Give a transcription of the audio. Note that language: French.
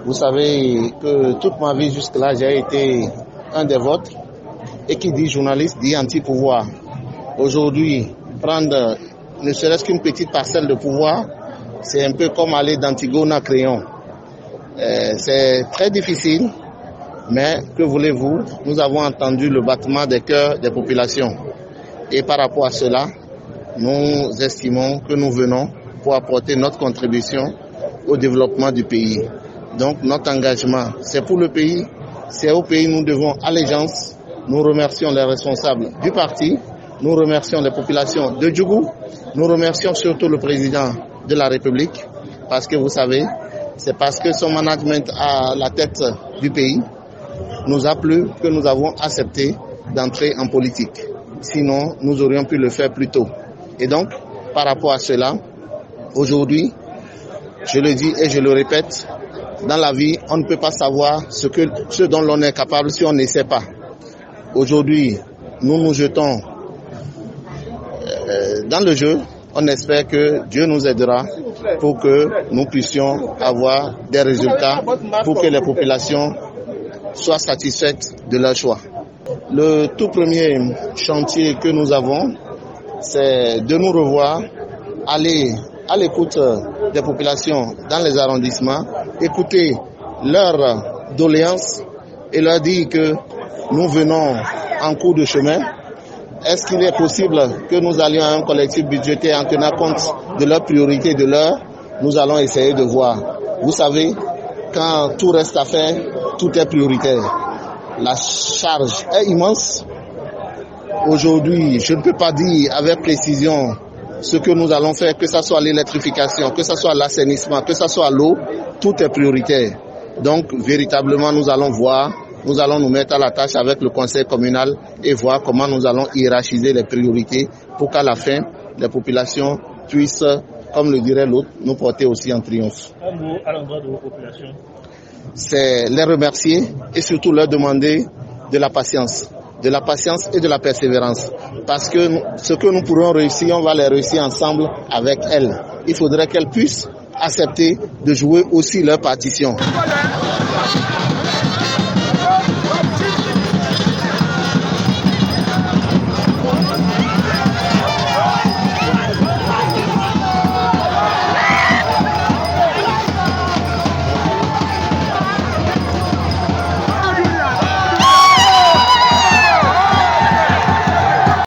Vous savez que toute ma vie jusque-là, j'ai été un des vôtres. Et qui dit journaliste dit anti-pouvoir. Aujourd'hui, prendre ne serait-ce qu'une petite parcelle de pouvoir, c'est un peu comme aller d'Antigone à Crayon. C'est très difficile, mais que voulez-vous? Nous avons entendu le battement des cœurs des populations. Et par rapport à cela, nous estimons que nous venons pour apporter notre contribution au développement du pays. Donc notre engagement, c'est pour le pays, c'est au pays nous devons allégeance. Nous remercions les responsables du parti, nous remercions les populations de Djougou, nous remercions surtout le président de la République, parce que vous savez, c'est parce que son management à la tête du pays nous a plu que nous avons accepté d'entrer en politique. Sinon, nous aurions pu le faire plus tôt. Et donc, par rapport à cela, aujourd'hui, je le dis et je le répète, dans la vie, on ne peut pas savoir ce dont l'on est capable si on n'essaie pas. Aujourd'hui, nous nous jetons dans le jeu. On espère que Dieu nous aidera pour que nous puissions avoir des résultats, pour que les populations soient satisfaites de leur choix. Le tout premier chantier que nous avons, c'est de nous revoir, aller à l'écoute des populations dans les arrondissements, écouter leurs doléances et leur dire que nous venons en cours de chemin. Est-ce qu'il est possible que nous allions à un collectif budgétaire en tenant compte de leurs priorités, de l'heure? Nous allons essayer de voir. Vous savez, quand tout reste à faire, tout est prioritaire. La charge est immense. Aujourd'hui, je ne peux pas dire avec précision ce que nous allons faire, que ce soit l'électrification, que ce soit l'assainissement, que ce soit l'eau, tout est prioritaire. Donc, véritablement, nous allons voir. Nous allons nous mettre à la tâche avec le conseil communal et voir comment nous allons hiérarchiser les priorités pour qu'à la fin, les populations puissent, comme le dirait l'autre, nous porter aussi en triomphe. Un mot à l'endroit de vos populations. C'est les remercier et surtout leur demander de la patience et de la persévérance. Parce que ce que nous pourrons réussir, on va les réussir ensemble avec elles. Il faudrait qu'elles puissent accepter de jouer aussi leur partition.